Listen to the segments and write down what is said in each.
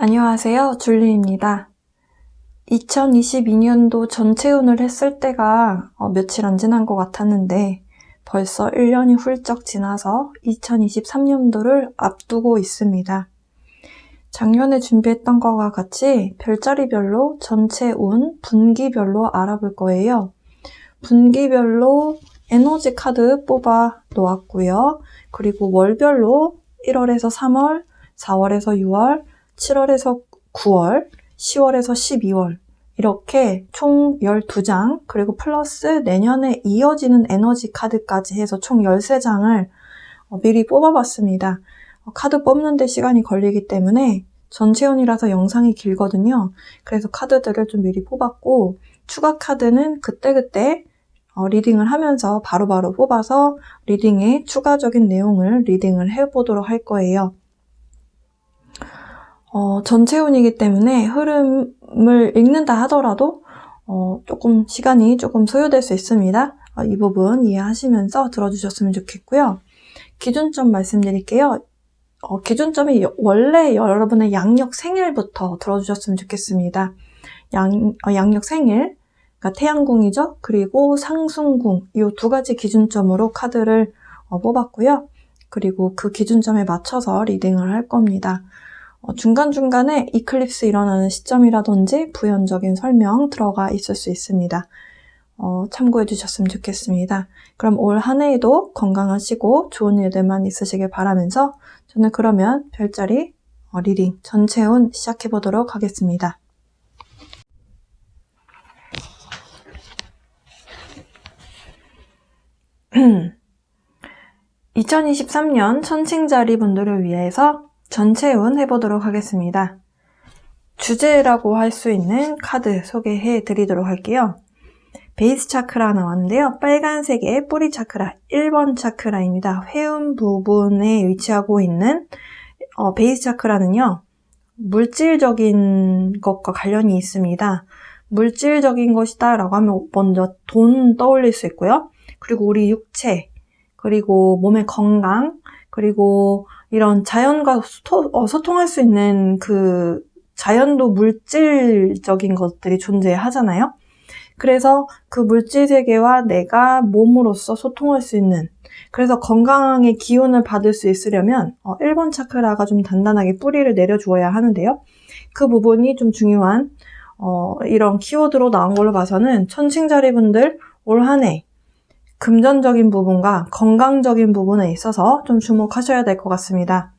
안녕하세요. 줄리입니다. 2022년도 전체운을 했을 때가 며칠 안 지난 것 같았는데 벌써 1년이 훌쩍 지나서 2023년도를 앞두고 있습니다. 작년에 준비했던 것과 같이 별자리별로 전체 운, 분기별로 알아볼 거예요. 분기별로 에너지 카드 뽑아 놓았고요. 그리고 월별로 1월에서 3월, 4월에서 6월, 7월에서 9월, 10월에서 12월 이렇게 총 12장 그리고 플러스 내년에 이어지는 에너지 카드까지 해서 총 13장을 미리 뽑아봤습니다. 카드 뽑는데 시간이 걸리기 때문에 전체운이라서 영상이 길거든요. 그래서 카드들을 좀 미리 뽑았고 추가 카드는 그때그때 리딩을 하면서 바로바로 뽑아서 리딩의 추가적인 내용을 리딩을 해보도록 할 거예요. 전체운이기 때문에 흐름을 읽는다 하더라도 조금 시간이 조금 소요될 수 있습니다. 이 부분 이해하시면서 들어주셨으면 좋겠고요. 기준점 말씀드릴게요. 기준점이 원래 여러분의 양력 생일부터 들어주셨으면 좋겠습니다. 양력 생일, 그러니까 태양궁이죠. 그리고 상승궁 이 두 가지 기준점으로 카드를 뽑았고요. 그리고 그 기준점에 맞춰서 리딩을 할 겁니다. 중간중간에 이클립스 일어나는 시점이라든지 부연적인 설명 들어가 있을 수 있습니다. 참고해 주셨으면 좋겠습니다. 그럼 올 한 해에도 건강하시고 좋은 일들만 있으시길 바라면서 저는 그러면 별자리 리딩 전체운 시작해 보도록 하겠습니다. (2023년) 천칭자리 분들을 위해서 전체운 해보도록 하겠습니다. 주제라고 할 수 있는 카드 소개해 드리도록 할게요. 베이스 차크라 나왔는데요. 빨간색의 뿌리 차크라 1번 차크라입니다. 회음 부분에 위치하고 있는 베이스 차크라는요. 물질적인 것과 관련이 있습니다. 물질적인 것이다 라고 하면 먼저 돈 떠올릴 수 있고요. 그리고 우리 육체, 그리고 몸의 건강, 그리고 이런 자연과 소통할 수 있는 그 자연도 물질적인 것들이 존재하잖아요. 그래서 그 물질 세계와 내가 몸으로서 소통할 수 있는, 그래서 건강의 기운을 받을 수 있으려면 1번 차크라가 좀 단단하게 뿌리를 내려주어야 하는데요. 그 부분이 좀 중요한 이런 키워드로 나온 걸로 봐서는 천칭자리 분들 올 한 해 금전적인 부분과 건강적인 부분에 있어서 좀 주목하셔야 될 것 같습니다.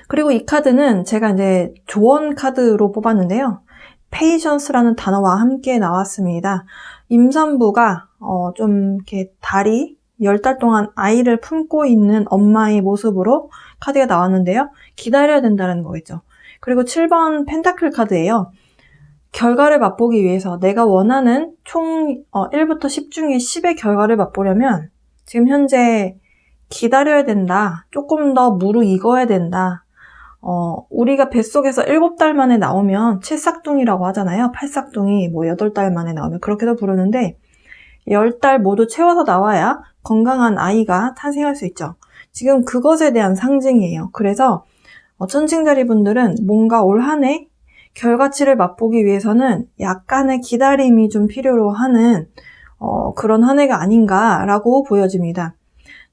그리고 이 카드는 제가 이제 조언 카드로 뽑았는데요. 페이션스라는 단어와 함께 나왔습니다. 임산부가 좀 이렇게 달이 10달 동안 아이를 품고 있는 엄마의 모습으로 카드가 나왔는데요. 기다려야 된다는 거겠죠. 그리고 7번 펜타클 카드예요. 결과를 맛보기 위해서 내가 원하는 총 1부터 10 중에 10의 결과를 맛보려면 지금 현재 기다려야 된다. 조금 더 무르익어야 된다. 우리가 뱃속에서 7달 만에 나오면 7싹둥이라고 하잖아요. 8싹둥이 8달 만에 나오면 그렇게도 부르는데 10달 모두 채워서 나와야 건강한 아이가 탄생할 수 있죠. 지금 그것에 대한 상징이에요. 그래서 천칭자리 분들은 뭔가 올 한 해 결과치를 맛보기 위해서는 약간의 기다림이 좀 필요로 하는 그런 한 해가 아닌가라고 보여집니다.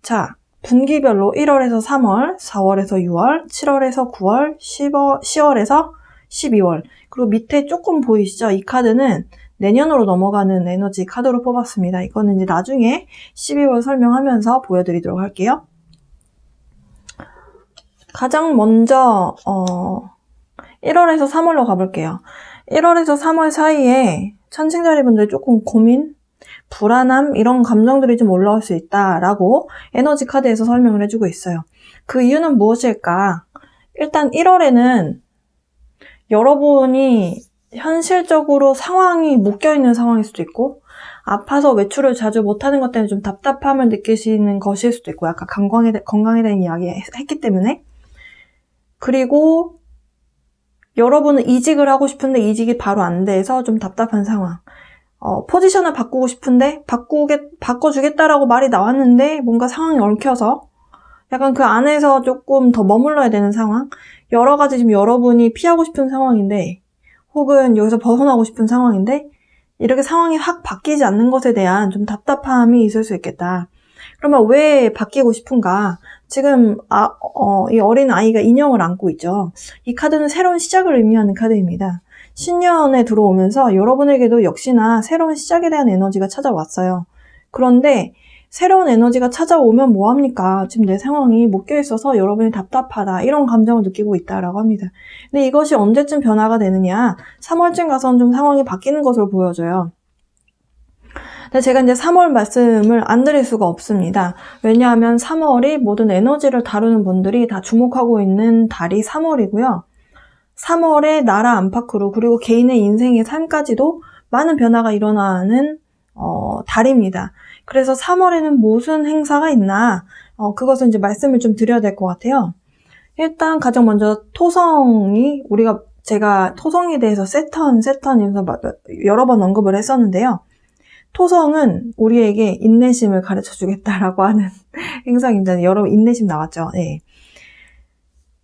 자, 분기별로 1월에서 3월, 4월에서 6월, 7월에서 9월, 10월에서 12월 그리고 밑에 조금 보이시죠? 이 카드는 내년으로 넘어가는 에너지 카드로 뽑았습니다. 이거는 이제 나중에 12월 설명하면서 보여드리도록 할게요. 가장 먼저 1월에서 3월로 가볼게요. 1월에서 3월 사이에 천칭자리 분들 조금 고민, 불안함 이런 감정들이 좀 올라올 수 있다라고 에너지 카드에서 설명을 해주고 있어요. 그 이유는 무엇일까? 일단 1월에는 여러분이 현실적으로 상황이 묶여있는 상황일 수도 있고 아파서 외출을 자주 못하는 것 때문에 좀 답답함을 느끼시는 것일 수도 있고 아까 건강에 대한 이야기 했기 때문에 그리고 여러분은 이직을 하고 싶은데 이직이 바로 안 돼서 좀 답답한 상황. 포지션을 바꾸고 싶은데 바꿔주겠다라고 말이 나왔는데 뭔가 상황이 얽혀서 약간 그 안에서 조금 더 머물러야 되는 상황? 여러 가지 지금 여러분이 피하고 싶은 상황인데, 혹은 여기서 벗어나고 싶은 상황인데, 이렇게 상황이 확 바뀌지 않는 것에 대한 좀 답답함이 있을 수 있겠다. 그러면 왜 바뀌고 싶은가? 지금 이 어린 아이가 인형을 안고 있죠. 이 카드는 새로운 시작을 의미하는 카드입니다. 신년에 들어오면서 여러분에게도 역시나 새로운 시작에 대한 에너지가 찾아왔어요. 그런데 새로운 에너지가 찾아오면 뭐합니까? 지금 내 상황이 묶여 있어서 여러분이 답답하다, 이런 감정을 느끼고 있다라고 합니다. 근데 이것이 언제쯤 변화가 되느냐? 3월쯤 가서는 좀 상황이 바뀌는 것으로 보여져요. 근데 제가 이제 3월 말씀을 안 드릴 수가 없습니다. 왜냐하면 3월이 모든 에너지를 다루는 분들이 다 주목하고 있는 달이 3월이고요. 3월에 나라 안팎으로, 그리고 개인의 인생의 삶까지도 많은 변화가 일어나는 달입니다. 그래서 3월에는 무슨 행사가 있나, 그것을 이제 말씀을 좀 드려야 될 것 같아요. 일단 가장 먼저 토성이, 제가 토성에 대해서 세턴에서 여러 번 언급을 했었는데요. 토성은 우리에게 인내심을 가르쳐 주겠다라고 하는 행사입니다. 여러분, 인내심 나왔죠? 네.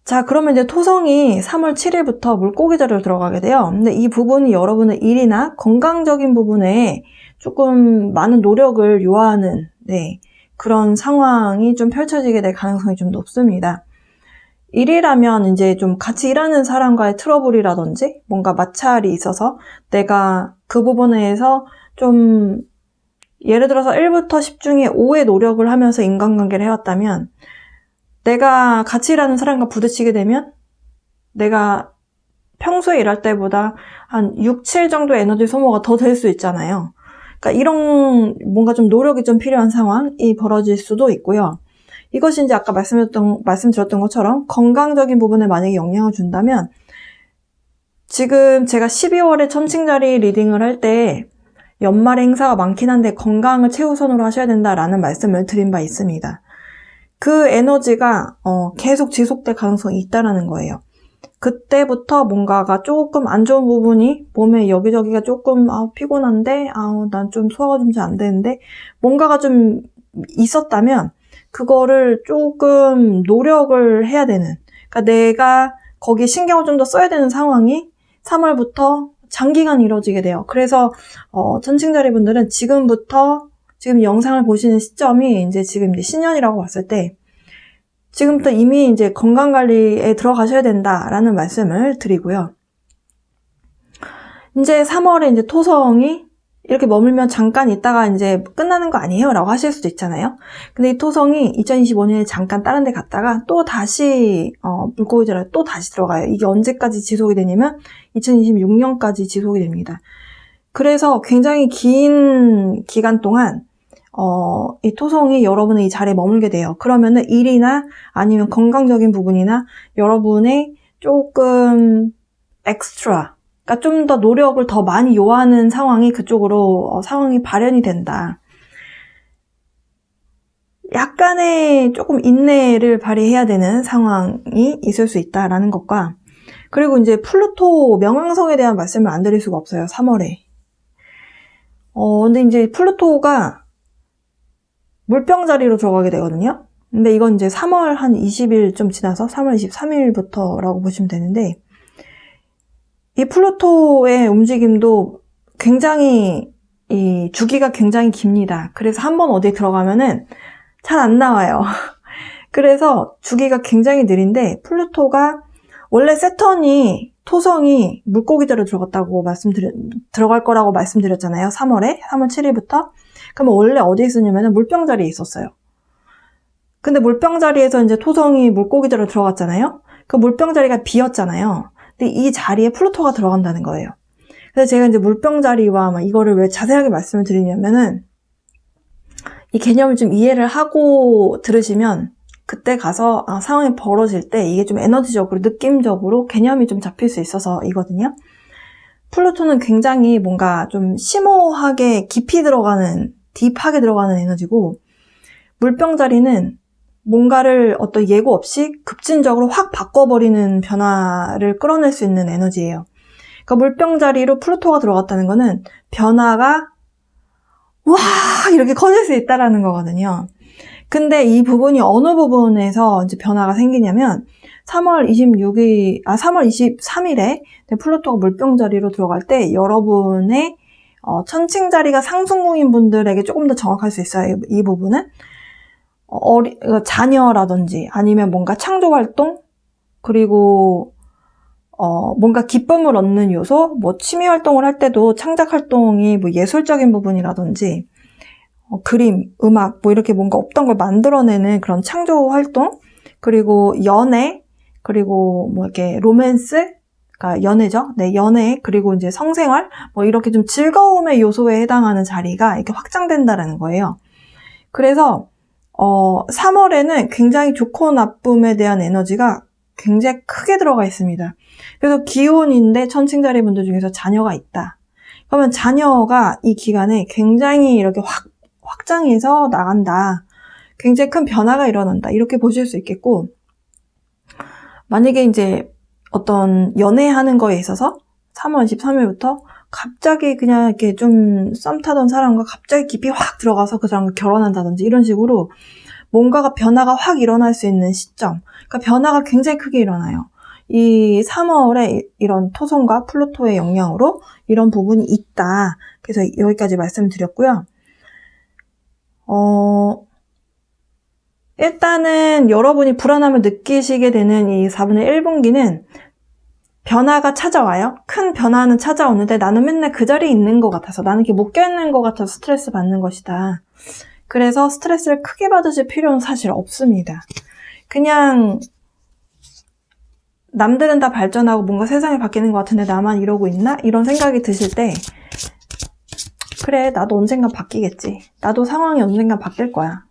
자, 그러면 이제 토성이 3월 7일부터 물고기 자리로 들어가게 돼요. 근데 이 부분이 여러분의 일이나 건강적인 부분에 조금 많은 노력을 요하는, 그런 상황이 좀 펼쳐지게 될 가능성이 좀 높습니다. 일이라면 이제 좀 같이 일하는 사람과의 트러블이라든지 뭔가 마찰이 있어서 내가 그 부분에서 좀, 예를 들어서 1부터 10 중에 5의 노력을 하면서 인간관계를 해왔다면, 내가 같이 일하는 사람과 부딪히게 되면 내가 평소에 일할 때보다 한 6, 7 정도의 에너지 소모가 더 될 수 있잖아요. 그러니까 이런 뭔가 좀 노력이 좀 필요한 상황이 벌어질 수도 있고요. 이것이 이제 아까 말씀드렸던 것처럼 건강적인 부분에 만약에 영향을 준다면, 지금 제가 12월에 천칭자리 리딩을 할 때 연말에 행사가 많긴 한데 건강을 최우선으로 하셔야 된다라는 말씀을 드린 바 있습니다. 그 에너지가 계속 지속될 가능성이 있다라는 거예요. 그때부터 뭔가가 조금 안 좋은 부분이, 몸에 여기저기가 조금 피곤한데, 난 좀 소화가 좀 잘 안 되는데, 뭔가가 좀 있었다면 그거를 조금 노력을 해야 되는, 그러니까 내가 거기에 신경을 좀 더 써야 되는 상황이 3월부터 장기간 이루어지게 돼요. 그래서 천칭자리 분들은 지금 영상을 보시는 시점이 이제 지금 이제 신년이라고 봤을 때, 지금부터 이미 이제 건강관리에 들어가셔야 된다라는 말씀을 드리고요. 이제 3월에 이제 토성이 이렇게 머물면 잠깐 있다가 이제 끝나는 거 아니에요? 라고 하실 수도 있잖아요. 근데 이 토성이 2025년에 잠깐 다른 데 갔다가 또 다시, 물고기자리에 또 다시 들어가요. 이게 언제까지 지속이 되냐면 2026년까지 지속이 됩니다. 그래서 굉장히 긴 기간 동안 이 토성이 여러분의 이 자리에 머물게 돼요. 그러면은 일이나 아니면 건강적인 부분이나 여러분의 조금 엑스트라, 그러니까 좀 더 노력을 더 많이 요하는 상황이 그쪽으로 상황이 발현이 된다. 약간의 조금 인내를 발휘해야 되는 상황이 있을 수 있다라는 것과, 그리고 이제 플루토 명왕성에 대한 말씀을 안 드릴 수가 없어요. 3월에. 근데 이제 플루토가 물병 자리로 들어가게 되거든요. 근데 이건 이제 3월 한 20일 좀 지나서 3월 23일부터라고 보시면 되는데, 이 플루토의 움직임도 굉장히, 이 주기가 굉장히 깁니다. 그래서 한번 어디에 들어가면은 잘 안 나와요. 그래서 주기가 굉장히 느린데, 플루토가 원래 토성이 물고기자리로 들어갈 거라고 말씀드렸잖아요. 3월 7일부터. 그러면 원래 어디에 있었냐면 물병 자리에 있었어요. 근데 물병 자리에서 이제 토성이 물고기 자리로 들어갔잖아요. 그 물병 자리가 비었잖아요. 근데 이 자리에 플루토가 들어간다는 거예요. 그래서 제가 이제 물병 자리와 이거를 왜 자세하게 말씀을 드리냐면은, 이 개념을 좀 이해를 하고 들으시면 그때 가서 상황이 벌어질 때 이게 좀 에너지적으로, 느낌적으로 개념이 좀 잡힐 수 있어서이거든요. 플루토는 굉장히 뭔가 좀 심오하게 깊이 들어가는, 딥하게 들어가는 에너지고, 물병 자리는 뭔가를 어떤 예고 없이 급진적으로 확 바꿔버리는 변화를 끌어낼 수 있는 에너지예요. 그러니까 물병 자리로 플루토가 들어갔다는 거는 변화가 와 이렇게 커질 수 있다라는 거거든요. 근데 이 부분이 어느 부분에서 이제 변화가 생기냐면 3월 23일에 플루토가 물병 자리로 들어갈 때 여러분의 천칭 자리가 상승궁인 분들에게 조금 더 정확할 수 있어요. 이 부분은 자녀라든지 아니면 뭔가 창조 활동, 그리고 뭔가 기쁨을 얻는 요소, 뭐 취미 활동을 할 때도 창작 활동이 뭐 예술적인 부분이라든지 그림, 음악, 뭐 이렇게 뭔가 없던 걸 만들어내는 그런 창조 활동, 그리고 연애, 그리고 뭐 이렇게 로맨스, 그러니까 연애죠. 네, 연애, 그리고 이제 성생활, 뭐 이렇게 좀 즐거움의 요소에 해당하는 자리가 이렇게 확장된다라는 거예요. 그래서 3월에는 굉장히 좋고 나쁨에 대한 에너지가 굉장히 크게 들어가 있습니다. 그래서 기혼인데 천칭자리 분들 중에서 자녀가 있다. 그러면 자녀가 이 기간에 굉장히 이렇게 확장해서 나간다. 굉장히 큰 변화가 일어난다. 이렇게 보실 수 있겠고, 만약에 이제 어떤 연애하는 거에 있어서 3월 23일부터 갑자기 그냥 이렇게 좀 썸 타던 사람과 갑자기 깊이 확 들어가서 그 사람과 결혼한다든지 이런 식으로 뭔가가 변화가 확 일어날 수 있는 시점. 그러니까 변화가 굉장히 크게 일어나요. 이 3월에 이런 토성과 플루토의 영향으로 이런 부분이 있다. 그래서 여기까지 말씀드렸고요. 일단은 여러분이 불안함을 느끼시게 되는 이 4분의 1분기는 변화가 찾아와요. 큰 변화는 찾아오는데 나는 맨날 그 자리에 있는 것 같아서, 나는 이렇게 못 껴있는 것 같아서 스트레스 받는 것이다. 그래서 스트레스를 크게 받으실 필요는 사실 없습니다. 그냥 남들은 다 발전하고 뭔가 세상이 바뀌는 것 같은데 나만 이러고 있나? 이런 생각이 드실 때, 그래, 나도 언젠간 바뀌겠지. 나도 상황이 언젠간 바뀔 거야.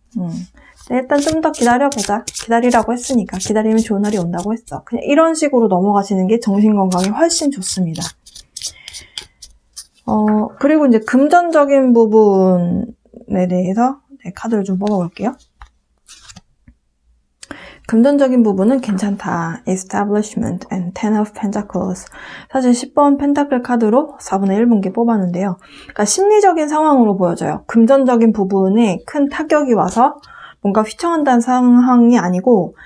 일단 좀 더 기다려보자. 기다리라고 했으니까. 기다리면 좋은 날이 온다고 했어. 그냥 이런 식으로 넘어가시는 게 정신건강에 훨씬 좋습니다. 그리고 이제 금전적인 부분에 대해서 카드를 좀 뽑아볼게요. 금전적인 부분은 괜찮다. Establishment and Ten of Pentacles. 사실 10번 펜타클 카드로 4분의 1분기 뽑았는데요. 그러니까 심리적인 상황으로 보여져요. 금전적인 부분에 큰 타격이 와서 뭔가 휘청한다는 상황이 아니고,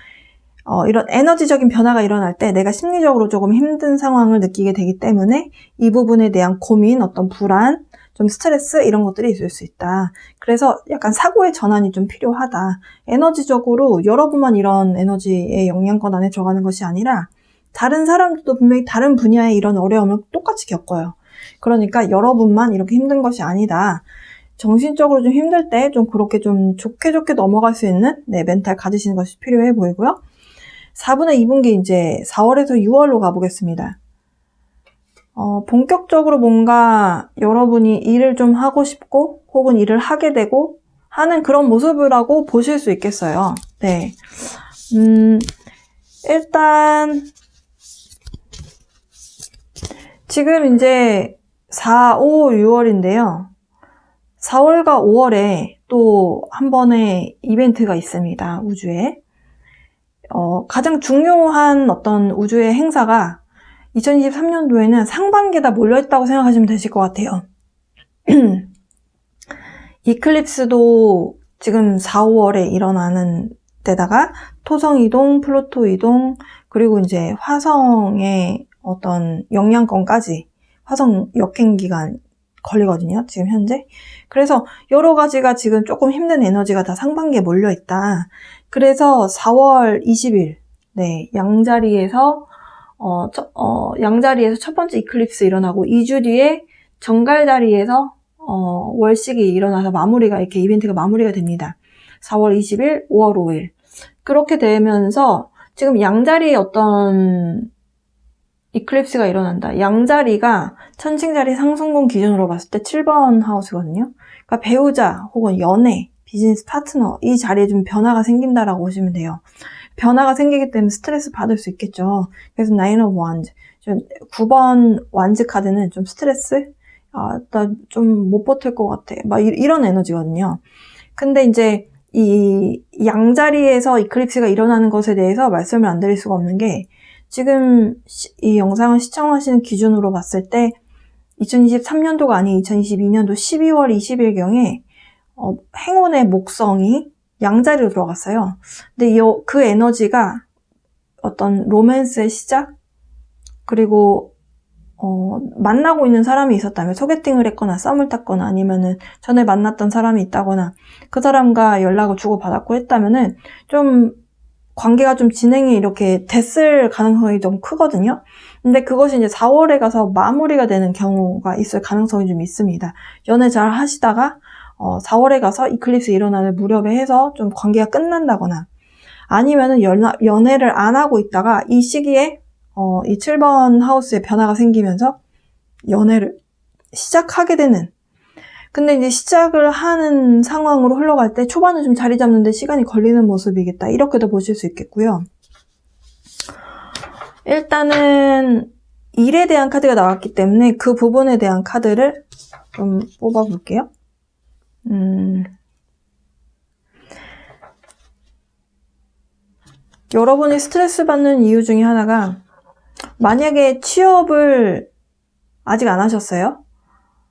이런 에너지적인 변화가 일어날 때 내가 심리적으로 조금 힘든 상황을 느끼게 되기 때문에 이 부분에 대한 고민, 어떤 불안, 좀 스트레스 이런 것들이 있을 수 있다. 그래서 약간 사고의 전환이 좀 필요하다. 에너지적으로 여러분만 이런 에너지의 영향권 안에 들어가는 것이 아니라 다른 사람들도 분명히 다른 분야의 이런 어려움을 똑같이 겪어요. 그러니까 여러분만 이렇게 힘든 것이 아니다. 정신적으로 좀 힘들 때 좀 그렇게 좀 좋게 넘어갈 수 있는 멘탈 가지시는 것이 필요해 보이고요. 4분의 2분기 이제 4월에서 6월로 가보겠습니다. 본격적으로 뭔가 여러분이 일을 좀 하고 싶고 혹은 일을 하게 되고 하는 그런 모습이라고 보실 수 있겠어요. 네. 일단 지금 이제 4, 5, 6월인데요. 4월과 5월에 또 한 번의 이벤트가 있습니다. 우주에. 가장 중요한 어떤 우주의 행사가 2023년도에는 상반기에 다 몰려있다고 생각하시면 되실 것 같아요. 이클립스도 지금 4, 5월에 일어나는 데다가 토성 이동, 플루토 이동, 그리고 이제 화성의 어떤 영향권까지 화성 역행 기간 걸리거든요. 지금 현재. 그래서 여러 가지가 지금 조금 힘든 에너지가 다 상반기에 몰려있다. 그래서 4월 20일 양자리에서 양자리에서 첫 번째 이클립스 일어나고 2주 뒤에 정갈자리에서 월식이 일어나서 마무리가 이렇게 이벤트가 마무리가 됩니다. 4월 20일, 5월 5일. 그렇게 되면서 지금 양자리에 어떤 이클립스가 일어난다. 양자리가 천칭자리 상승宫 기준으로 봤을 때 7번 하우스거든요. 그러니까 배우자 혹은 연애, 비즈니스 파트너 이 자리에 좀 변화가 생긴다라고 보시면 돼요. 변화가 생기기 때문에 스트레스 받을 수 있겠죠. 그래서 Nine of Wands, 9번 완즈 카드는 좀 스트레스? 나 좀 못 버틸 것 같아. 막 이런 에너지거든요. 근데 이제 이 양자리에서 이클립스가 일어나는 것에 대해서 말씀을 안 드릴 수가 없는 게 지금 이 영상을 시청하시는 기준으로 봤을 때 2023년도가 아닌 2022년도 12월 20일경에 행운의 목성이 양자리로 들어갔어요. 근데 그 에너지가 어떤 로맨스의 시작? 그리고 만나고 있는 사람이 있었다면, 소개팅을 했거나 썸을 탔거나 아니면은 전에 만났던 사람이 있다거나 그 사람과 연락을 주고받았고 했다면은 좀 관계가 좀 진행이 이렇게 됐을 가능성이 좀 크거든요. 근데 그것이 이제 4월에 가서 마무리가 되는 경우가 있을 가능성이 좀 있습니다. 연애 잘 하시다가 4월에 가서 이클립스 일어나는 무렵에 해서 좀 관계가 끝난다거나, 아니면은 연애를 안 하고 있다가 이 시기에 이 7번 하우스에 변화가 생기면서 연애를 시작하게 되는, 근데 이제 시작을 하는 상황으로 흘러갈 때 초반에 좀 자리 잡는데 시간이 걸리는 모습이겠다, 이렇게도 보실 수 있겠고요. 일단은 일에 대한 카드가 나왔기 때문에 그 부분에 대한 카드를 좀 뽑아볼게요. 여러분이 스트레스 받는 이유 중에 하나가, 만약에 취업을 아직 안 하셨어요?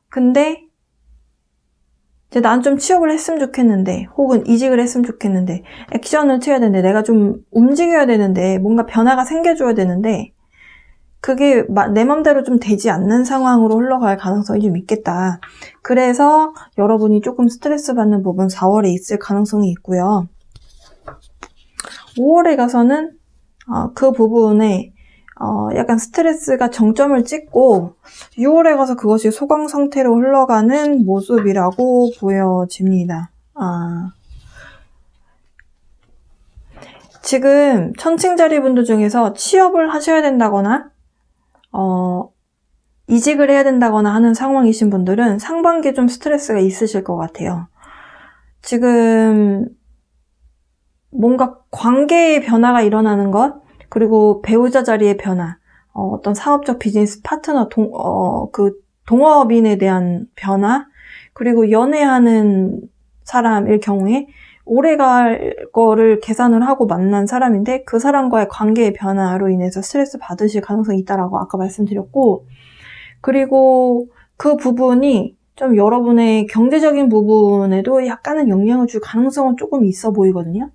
근데 이제 난 좀 취업을 했으면 좋겠는데, 혹은 이직을 했으면 좋겠는데, 액션을 취해야 되는데, 내가 좀 움직여야 되는데, 뭔가 변화가 생겨줘야 되는데, 그게 내 맘대로 좀 되지 않는 상황으로 흘러갈 가능성이 좀 있겠다. 그래서 여러분이 조금 스트레스 받는 부분 4월에 있을 가능성이 있고요. 5월에 가서는 그 부분에 약간 스트레스가 정점을 찍고 6월에 가서 그것이 소강 상태로 흘러가는 모습이라고 보여집니다. 지금 천칭자리 분들 중에서 취업을 하셔야 된다거나 이직을 해야 된다거나 하는 상황이신 분들은 상반기에 좀 스트레스가 있으실 것 같아요. 지금 뭔가 관계의 변화가 일어나는 것, 그리고 배우자 자리의 변화, 어떤 사업적 비즈니스 파트너, 동업인에 대한 변화, 그리고 연애하는 사람일 경우에 오래 갈 거를 계산을 하고 만난 사람인데 그 사람과의 관계의 변화로 인해서 스트레스 받으실 가능성이 있다라고 아까 말씀드렸고, 그리고 그 부분이 좀 여러분의 경제적인 부분에도 약간은 영향을 줄 가능성은 조금 있어 보이거든요.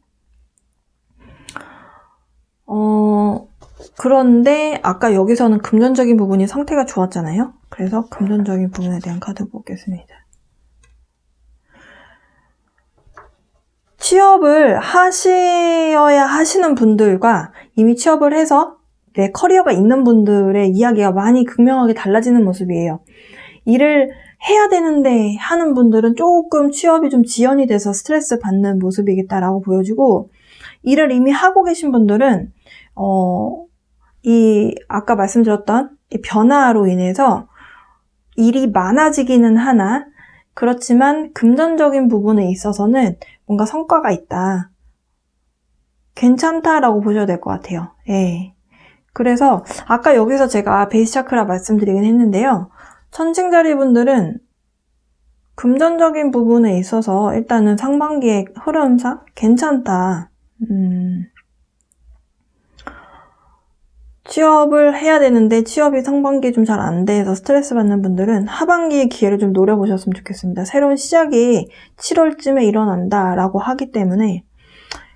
그런데 아까 여기서는 금전적인 부분이 상태가 좋았잖아요. 그래서 금전적인 부분에 대한 카드 보겠습니다. 취업을 하셔야 하시는 분들과 이미 취업을 해서 내 커리어가 있는 분들의 이야기가 많이 극명하게 달라지는 모습이에요. 일을 해야 되는데 하는 분들은 조금 취업이 좀 지연이 돼서 스트레스 받는 모습이겠다라고 보여지고, 일을 이미 하고 계신 분들은 아까 말씀드렸던 이 변화로 인해서 일이 많아지기는 하나, 그렇지만 금전적인 부분에 있어서는 뭔가 성과가 있다, 괜찮다라고 보셔야 될 것 같아요. 예. 그래서 아까 여기서 제가 베이스 차크라 말씀드리긴 했는데요. 천칭자리 분들은 금전적인 부분에 있어서 일단은 상반기의 흐름상 괜찮다. 취업을 해야 되는데 취업이 상반기에 좀 잘 안 돼서 스트레스 받는 분들은 하반기의 기회를 좀 노려보셨으면 좋겠습니다. 새로운 시작이 7월쯤에 일어난다라고 하기 때문에.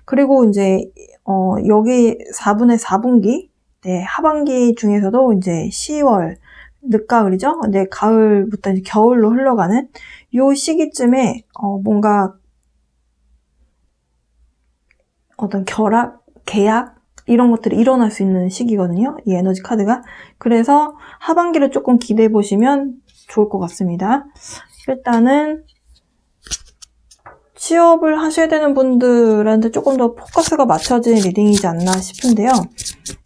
그리고 이제 여기 4분의 4분기, 네, 하반기 중에서도 이제 10월, 늦가을이죠? 이제 가을부터 이제 겨울로 흘러가는 요 시기쯤에 뭔가 어떤 결합, 계약 이런 것들이 일어날 수 있는 시기거든요. 이 에너지 카드가. 그래서 하반기를 조금 기대해 보시면 좋을 것 같습니다. 일단은 취업을 하셔야 되는 분들한테 조금 더 포커스가 맞춰진 리딩이지 않나 싶은데요.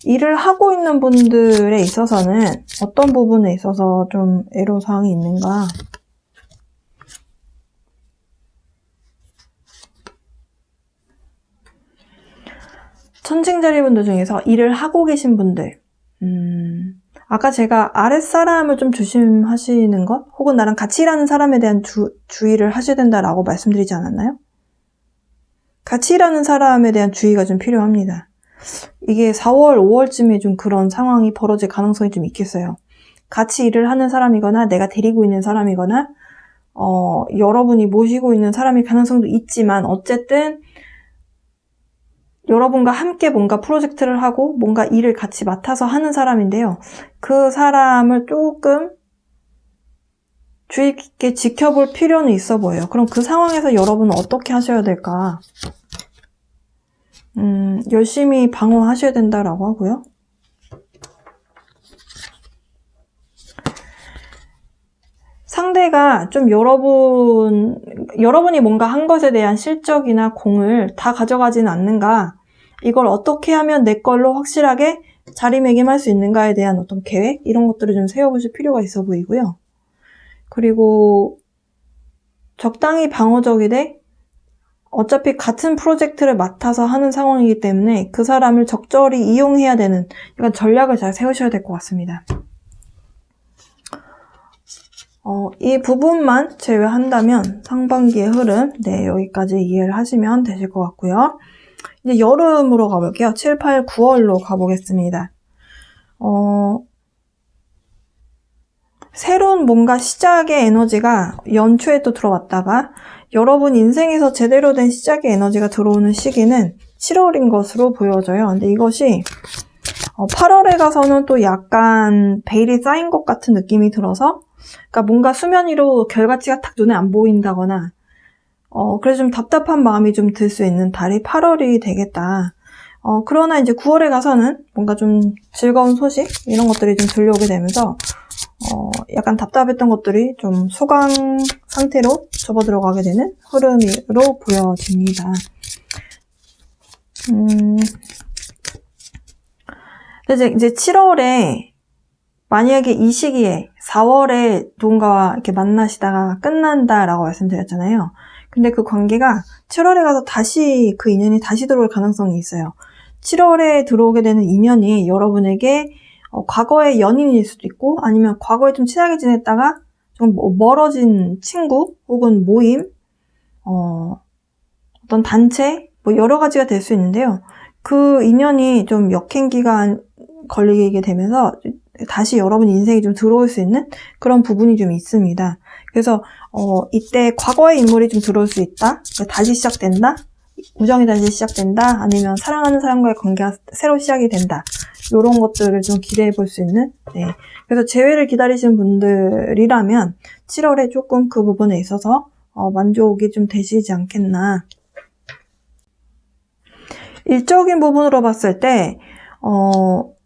일을 하고 있는 분들에 있어서는 어떤 부분에 있어서 좀 애로사항이 있는가? 천칭자리 분들 중에서 일을 하고 계신 분들, 아까 제가 아랫사람을 좀 조심하시는 것, 혹은 나랑 같이 일하는 사람에 대한 주의를 하셔야 된다라고 말씀드리지 않았나요? 같이 일하는 사람에 대한 주의가 좀 필요합니다. 이게 4월, 5월쯤에 좀 그런 상황이 벌어질 가능성이 좀 있겠어요. 같이 일을 하는 사람이거나 내가 데리고 있는 사람이거나 여러분이 모시고 있는 사람일 가능성도 있지만, 어쨌든 여러분과 함께 뭔가 프로젝트를 하고 뭔가 일을 같이 맡아서 하는 사람인데요. 그 사람을 조금 주의 깊게 지켜볼 필요는 있어 보여요. 그럼 그 상황에서 여러분은 어떻게 하셔야 될까? 열심히 방어하셔야 된다라고 하고요. 상대가 좀 여러분이 뭔가 한 것에 대한 실적이나 공을 다 가져가지는 않는가, 이걸 어떻게 하면 내 걸로 확실하게 자리매김할 수 있는가에 대한 어떤 계획, 이런 것들을 좀 세워보실 필요가 있어 보이고요. 그리고 적당히 방어적이되 어차피 같은 프로젝트를 맡아서 하는 상황이기 때문에 그 사람을 적절히 이용해야 되는 이런 전략을 잘 세우셔야 될 것 같습니다. 이 부분만 제외한다면 상반기의 흐름, 여기까지 이해를 하시면 되실 것 같고요. 이제 여름으로 가볼게요. 7, 8, 9월로 가보겠습니다. 새로운 뭔가 시작의 에너지가 연초에 또 들어왔다가 여러분 인생에서 제대로 된 시작의 에너지가 들어오는 시기는 7월인 것으로 보여져요. 근데 이것이 8월에 가서는 또 약간 베일이 쌓인 것 같은 느낌이 들어서, 그러니까 뭔가 수면 위로 결과치가 딱 눈에 안 보인다거나 그래서 좀 답답한 마음이 좀 들 수 있는 달이 8월이 되겠다. 그러나 이제 9월에 가서는 뭔가 좀 즐거운 소식 이런 것들이 좀 들려오게 되면서 약간 답답했던 것들이 좀 소강 상태로 접어들어가게 되는 흐름으로 보여집니다. 이제 7월에 만약에 이 시기에 4월에 누군가와 이렇게 만나시다가 끝난다라고 말씀드렸잖아요. 근데 그 관계가 7월에 가서 다시 그 인연이 다시 들어올 가능성이 있어요. 7월에 들어오게 되는 인연이 여러분에게 과거의 연인일 수도 있고, 아니면 과거에 좀 친하게 지냈다가 좀 멀어진 친구 혹은 모임, 어떤 단체, 여러 가지가 될 수 있는데요. 그 인연이 좀 역행 기간 걸리게 되면서 다시 여러분 인생에 좀 들어올 수 있는 그런 부분이 좀 있습니다. 그래서 이때 과거의 인물이 좀 들어올 수 있다. 다시 시작된다. 우정이 다시 시작된다. 아니면 사랑하는 사람과의 관계가 새로 시작이 된다. 이런 것들을 좀 기대해 볼 수 있는. 그래서 재회를 기다리시는 분들이라면 7월에 조금 그 부분에 있어서 만족이 좀 되시지 않겠나. 일적인 부분으로 봤을 때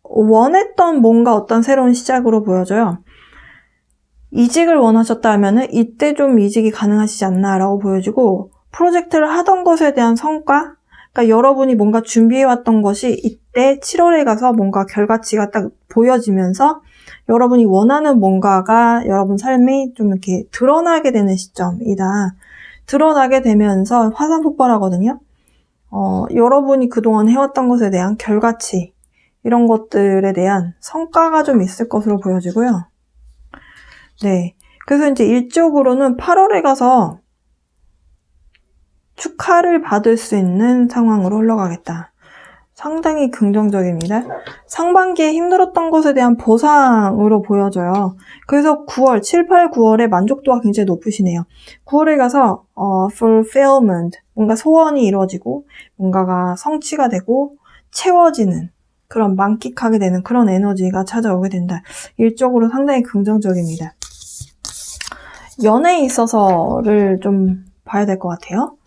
원했던 뭔가 어떤 새로운 시작으로 보여져요. 이직을 원하셨다 하면은 이때 좀 이직이 가능하시지 않나라고 보여지고, 프로젝트를 하던 것에 대한 성과, 그러니까 여러분이 뭔가 준비해왔던 것이 이때 7월에 가서 뭔가 결과치가 딱 보여지면서 여러분이 원하는 뭔가가 여러분 삶이 좀 이렇게 드러나게 되는 시점이다. 드러나게 되면서 화산 폭발하거든요. 여러분이 그동안 해왔던 것에 대한 결과치, 이런 것들에 대한 성과가 좀 있을 것으로 보여지고요. 그래서 이제 일적으로는 8월에 가서 축하를 받을 수 있는 상황으로 흘러가겠다. 상당히 긍정적입니다. 상반기에 힘들었던 것에 대한 보상으로 보여져요. 그래서 9월, 7, 8, 9월에 만족도가 굉장히 높으시네요. 9월에 가서 fulfillment, 뭔가 소원이 이루어지고 뭔가가 성취가 되고 채워지는, 그런 만끽하게 되는 그런 에너지가 찾아오게 된다. 일적으로 상당히 긍정적입니다. 연애에 있어서를 좀 봐야 될 것 같아요.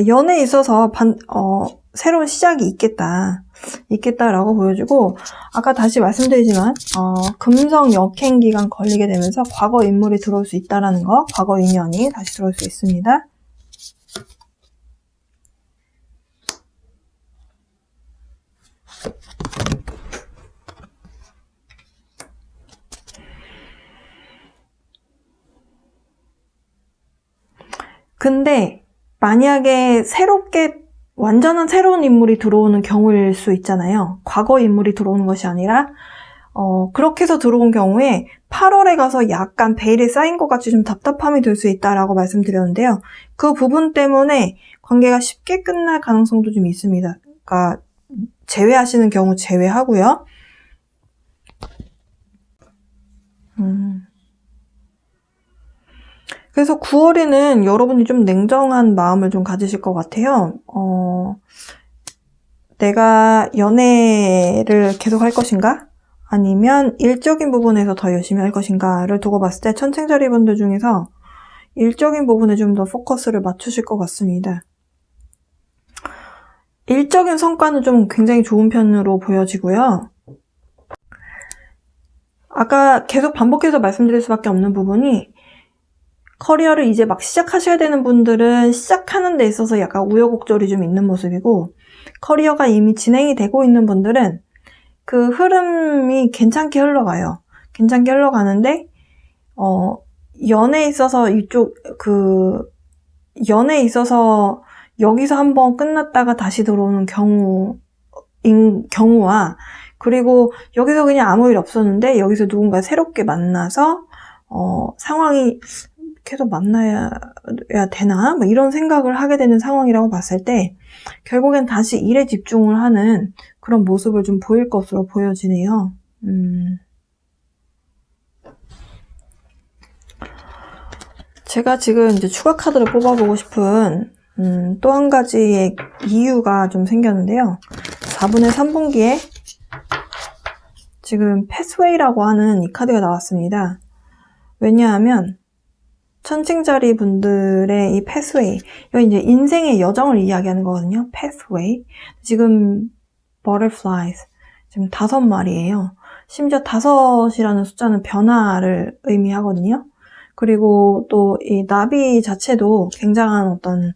연애에 있어서 새로운 시작이 있겠다라고 보여주고, 아까 다시 말씀드리지만 금성 역행 기간 걸리게 되면서 과거 인물이 들어올 수 있다라는 거, 과거 인연이 다시 들어올 수 있습니다. 근데 만약에 완전한 새로운 인물이 들어오는 경우일 수 있잖아요. 과거 인물이 들어오는 것이 아니라 그렇게 해서 들어온 경우에 8월에 가서 약간 베일에 쌓인 것 같이 좀 답답함이 들 수 있다라고 말씀드렸는데요. 그 부분 때문에 관계가 쉽게 끝날 가능성도 좀 있습니다. 그러니까 제외하시는 경우 제외하고요. 그래서 9월에는 여러분이 좀 냉정한 마음을 좀 가지실 것 같아요. 내가 연애를 계속 할 것인가? 아니면 일적인 부분에서 더 열심히 할 것인가를 두고 봤을 때 천칭자리 분들 중에서 일적인 부분에 좀 더 포커스를 맞추실 것 같습니다. 일적인 성과는 좀 굉장히 좋은 편으로 보여지고요. 아까 계속 반복해서 말씀드릴 수밖에 없는 부분이 커리어를 이제 막 시작하셔야 되는 분들은 시작하는 데 있어서 약간 우여곡절이 좀 있는 모습이고 커리어가 이미 진행이 되고 있는 분들은 그 흐름이 괜찮게 흘러가요. 괜찮게 흘러가는데 연애에 있어서 연애에 있어서 여기서 한번 끝났다가 다시 들어오는 경우와 그리고 여기서 그냥 아무 일 없었는데 여기서 누군가 새롭게 만나서 상황이 계속 만나야 되나? 뭐 이런 생각을 하게 되는 상황이라고 봤을 때 결국엔 다시 일에 집중을 하는 그런 모습을 좀 보일 것으로 보여지네요. 제가 지금 이제 추가 카드를 뽑아보고 싶은 또 한 가지의 이유가 좀 생겼는데요. 4분의 3분기에 지금 패스웨이라고 하는 이 카드가 나왔습니다. 왜냐하면 천칭자리 분들의 이 패스웨이, 여기 이제 인생의 여정을 이야기하는 거거든요. 패스웨이. 지금 butterflies, 지금 5마리예요. 심지어 5이라는 숫자는 변화를 의미하거든요. 그리고 또 이 나비 자체도 굉장한 어떤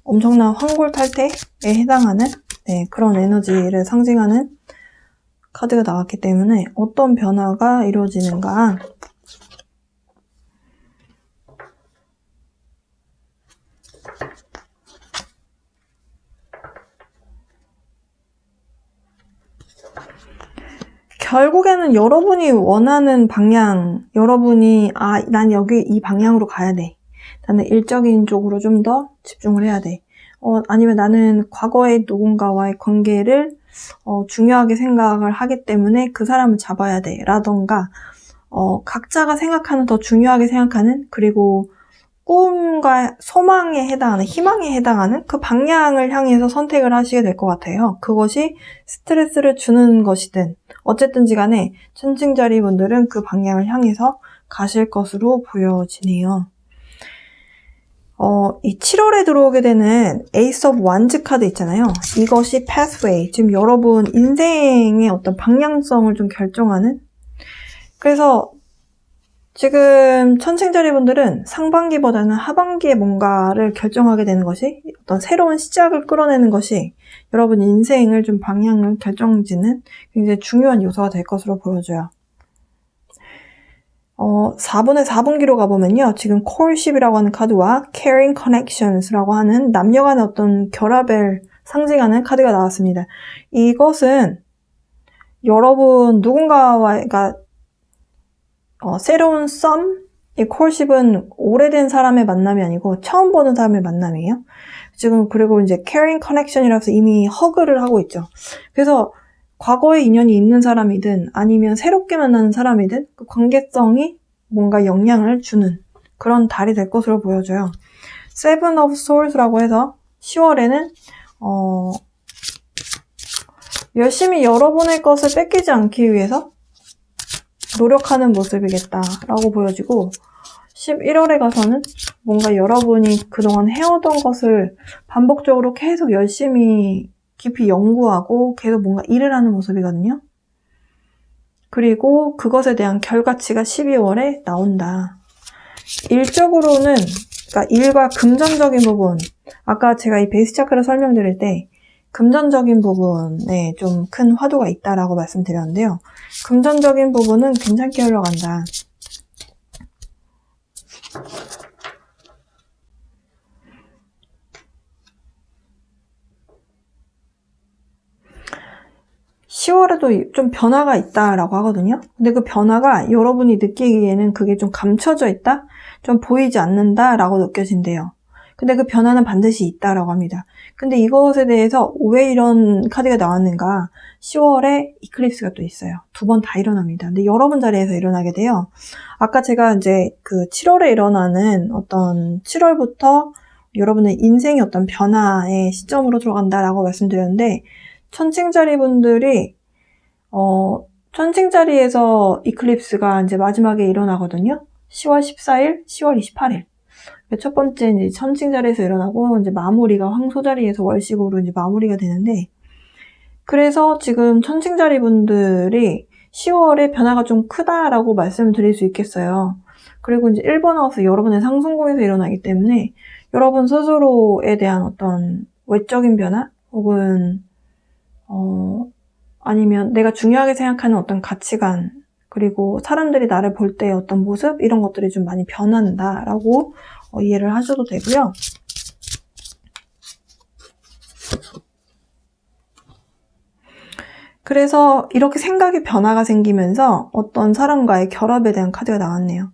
엄청난 황골탈퇴에 해당하는 그런 에너지를 상징하는 카드가 나왔기 때문에 어떤 변화가 이루어지는가. 결국에는 여러분이 원하는 방향, 여러분이 난 여기 이 방향으로 가야 돼. 나는 일적인 쪽으로 좀 더 집중을 해야 돼. 아니면 나는 과거의 누군가와의 관계를 중요하게 생각을 하기 때문에 그 사람을 잡아야 돼. 라던가 각자가 생각하는 더 중요하게 생각하는 그리고 꿈과 소망에 해당하는, 희망에 해당하는 그 방향을 향해서 선택을 하시게 될 것 같아요. 그것이 스트레스를 주는 것이든 어쨌든지 간에 천칭자리 분들은 그 방향을 향해서 가실 것으로 보여지네요. 이 7월에 들어오게 되는 Ace of Wands 카드 있잖아요. 이것이 pathway, 지금 여러분 인생의 어떤 방향성을 좀 결정하는, 그래서 지금 천칭자리 분들은 상반기보다는 하반기에 뭔가를 결정하게 되는 것이, 어떤 새로운 시작을 끌어내는 것이 여러분 인생을 좀 방향을 결정짓는 굉장히 중요한 요소가 될 것으로 보여져요. 4분의 4분기로 가보면요. 지금 courtship이라고 하는 카드와 caring connections라고 하는 남녀 간의 어떤 결합을 상징하는 카드가 나왔습니다. 이것은 여러분 누군가와, 그러니까 새로운 썸? 이 courtship은 오래된 사람의 만남이 아니고 처음 보는 사람의 만남이에요. 지금 그리고 이제 caring connection이라서 이미 허그를 하고 있죠. 그래서 과거의 인연이 있는 사람이든 아니면 새롭게 만나는 사람이든 그 관계성이 뭔가 영향을 주는 그런 달이 될 것으로 보여져요. Seven of Swords라고 해서 10월에는 열심히 여러분의 것을 뺏기지 않기 위해서 노력하는 모습이겠다라고 보여지고 11월에 가서는 뭔가 여러분이 그동안 해오던 것을 반복적으로 계속 열심히 깊이 연구하고 계속 뭔가 일을 하는 모습이거든요. 그리고 그것에 대한 결과치가 12월에 나온다. 일적으로는, 그러니까 일과 금전적인 부분, 아까 제가 이 베이스 차크를 설명드릴 때 금전적인 부분에 좀 큰 화두가 있다라고 말씀드렸는데요. 금전적인 부분은 괜찮게 흘러간다. (10월에도) 좀 변화가 있다라고 하거든요. 근데 그 변화가 여러분이 느끼기에는 그게 좀 감춰져 있다? 좀 보이지 않는다라고 느껴진대요. 근데 그 변화는 반드시 있다라고 합니다. 근데 이것에 대해서 왜 이런 카드가 나왔는가? 10월에 이클립스가 또 있어요. 2번 다 일어납니다. 근데 여러분 자리에서 일어나게 돼요. 아까 제가 이제 그 7월에 일어나는 어떤 7월부터 여러분의 인생의 어떤 변화의 시점으로 들어간다라고 말씀드렸는데, 천칭자리 분들이 천칭자리에서 이클립스가 이제 마지막에 일어나거든요. 10월 14일, 10월 28일. 첫 번째 이제 천칭자리에서 일어나고 이제 마무리가 황소자리에서 월식으로 이제 마무리가 되는데, 그래서 지금 천칭자리 분들이 10월에 변화가 좀 크다라고 말씀드릴 수 있겠어요. 그리고 이제 1번 하우스 여러분의 상승宫에서 일어나기 때문에 여러분 스스로에 대한 어떤 외적인 변화 혹은 아니면 내가 중요하게 생각하는 어떤 가치관, 그리고 사람들이 나를 볼 때의 어떤 모습, 이런 것들이 좀 많이 변한다라고 이해를 하셔도 되고요. 그래서 이렇게 생각의 변화가 생기면서 어떤 사람과의 결합에 대한 카드가 나왔네요.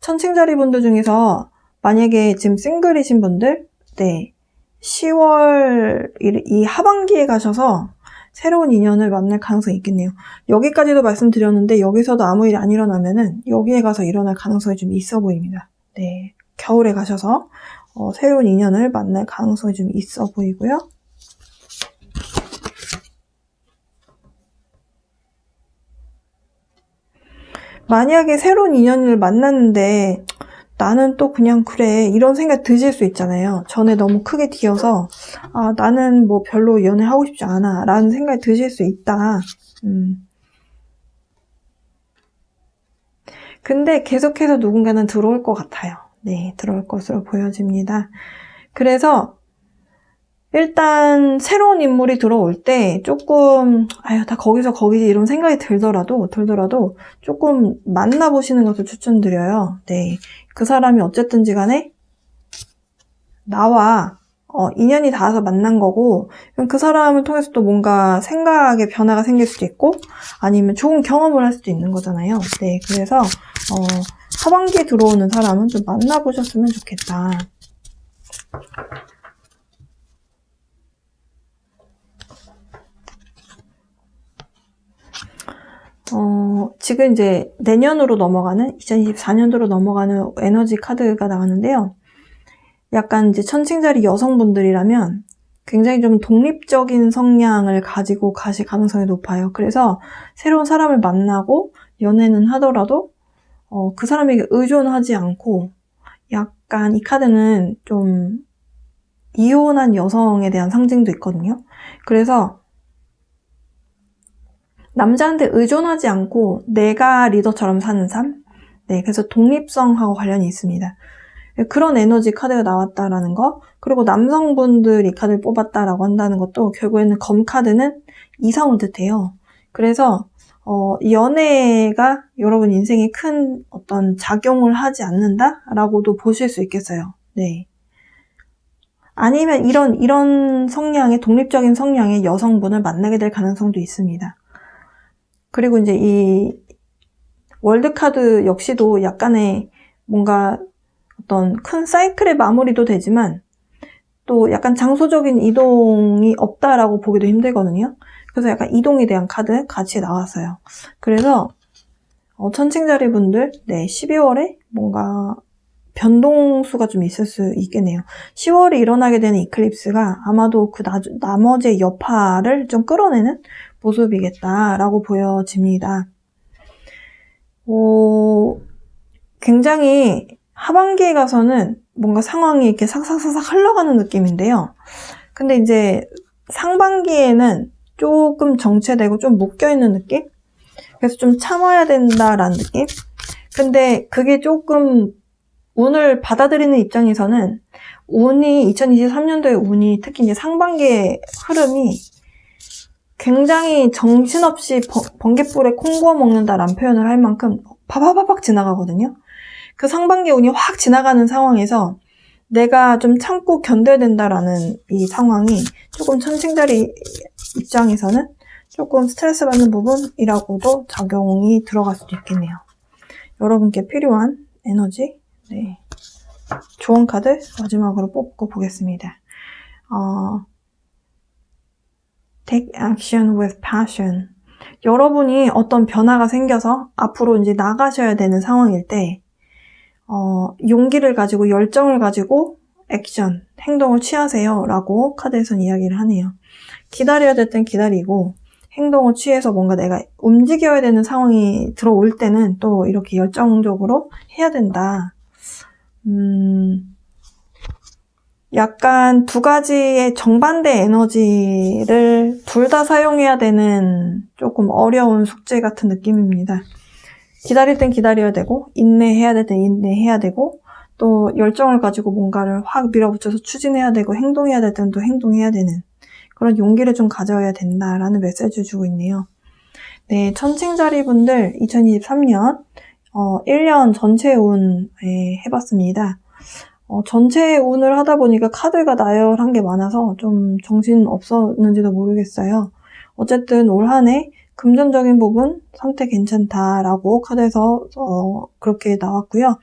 천칭자리 분들 중에서 만약에 지금 싱글이신 분들, 네, 10월 이 하반기에 가셔서 새로운 인연을 만날 가능성이 있겠네요. 여기까지도 말씀드렸는데 여기서도 아무 일이 안 일어나면은 여기에 가서 일어날 가능성이 좀 있어 보입니다. 네, 겨울에 가셔서 새로운 인연을 만날 가능성이 좀 있어 보이고요. 만약에 새로운 인연을 만났는데 나는 또 그냥 그래 이런 생각 드실 수 있잖아요. 전에 너무 크게 뒤어서 나는 뭐 별로 연애하고 싶지 않아 라는 생각이 드실 수 있다. 근데 계속해서 누군가는 들어올 것 같아요. 네, 들어올 것으로 보여집니다. 그래서 일단 새로운 인물이 들어올 때 조금 다 거기서 거기지 이런 생각이 들더라도 조금 만나보시는 것을 추천드려요. 네, 그 사람이 어쨌든지 간에 나와 인연이 닿아서 만난 거고, 그 사람을 통해서 또 뭔가 생각의 변화가 생길 수도 있고 아니면 좋은 경험을 할 수도 있는 거잖아요. 네, 그래서 하반기에 들어오는 사람은 좀 만나보셨으면 좋겠다. 지금 이제 내년으로 넘어가는 2024년도로 넘어가는 에너지 카드가 나왔는데요. 약간 이제 천칭자리 여성분들이라면 굉장히 좀 독립적인 성향을 가지고 가실 가능성이 높아요. 그래서 새로운 사람을 만나고 연애는 하더라도 그 사람에게 의존하지 않고, 약간 이 카드는 좀 이혼한 여성에 대한 상징도 있거든요. 그래서 남자한테 의존하지 않고 내가 리더처럼 사는 삶? 네, 그래서 독립성하고 관련이 있습니다. 그런 에너지 카드가 나왔다라는 거, 그리고 남성분들이 카드를 뽑았다라고 한다는 것도 결국에는 검 카드는 이성을 뜻해요. 그래서 연애가 여러분 인생에 큰 어떤 작용을 하지 않는다라고도 보실 수 있겠어요. 네. 아니면 이런 성향의 독립적인 성향의 여성분을 만나게 될 가능성도 있습니다. 그리고 이제 이 월드카드 역시도 약간의 뭔가 어떤 큰 사이클의 마무리도 되지만 또 약간 장소적인 이동이 없다라고 보기도 힘들거든요. 그래서 약간 이동에 대한 카드 같이 나왔어요. 그래서 천칭자리 분들, 네, 12월에 뭔가 변동수가 좀 있을 수 있겠네요. 10월에 일어나게 되는 이클립스가 아마도 그 나머지의 여파를 좀 끌어내는 모습이겠다라고 보여집니다. 굉장히 하반기에 가서는 뭔가 상황이 이렇게 삭삭삭삭 흘러가는 느낌인데요. 근데 이제 상반기에는 조금 정체되고 좀 묶여있는 느낌? 그래서 좀 참아야 된다라는 느낌? 근데 그게 조금 운을 받아들이는 입장에서는 2023년도의 운이 특히 이제 상반기의 흐름이 굉장히 정신없이 번갯불에 콩 구워 먹는다라는 표현을 할 만큼 파바바박 지나가거든요. 그 상반기 운이 확 지나가는 상황에서 내가 좀 참고 견뎌야 된다라는 이 상황이 조금 천칭자리 입장에서는 조금 스트레스 받는 부분이라고도 작용이 들어갈 수도 있겠네요. 여러분께 필요한 에너지, 네, 조언 카드 마지막으로 뽑고 보겠습니다. Take action with passion. 여러분이 어떤 변화가 생겨서 앞으로 이제 나가셔야 되는 상황일 때, 용기를 가지고 열정을 가지고 액션, 행동을 취하세요 라고 카드에서는 이야기를 하네요. 기다려야 될 땐 기다리고 행동을 취해서 뭔가 내가 움직여야 되는 상황이 들어올 때는 또 이렇게 열정적으로 해야 된다. 약간 두 가지의 정반대 에너지를 둘 다 사용해야 되는 조금 어려운 숙제 같은 느낌입니다. 기다릴 땐 기다려야 되고, 인내해야 될 땐 인내해야 되고, 또 열정을 가지고 뭔가를 확 밀어붙여서 추진해야 되고, 행동해야 될 땐 또 행동해야 되는 그런 용기를 좀 가져야 된다라는 메시지를 주고 있네요. 네, 천칭자리 분들 2023년 1년 전체 운 해봤습니다. 전체 운을 하다 보니까 카드가 나열한 게 많아서 좀 정신 없었는지도 모르겠어요. 어쨌든 올 한 해 금전적인 부분 상태 괜찮다라고 카드에서 그렇게 나왔고요.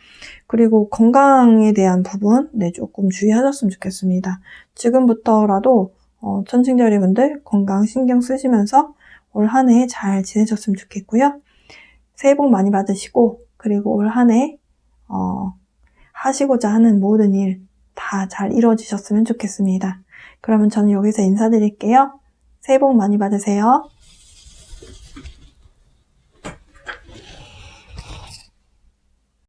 그리고 건강에 대한 부분 조금 주의하셨으면 좋겠습니다. 지금부터라도 천칭자리분들 건강 신경 쓰시면서 올 한 해 잘 지내셨으면 좋겠고요. 새해 복 많이 받으시고 그리고 올 한 해 하시고자 하는 모든 일 다 잘 이루어지셨으면 좋겠습니다. 그러면 저는 여기서 인사드릴게요. 새해 복 많이 받으세요.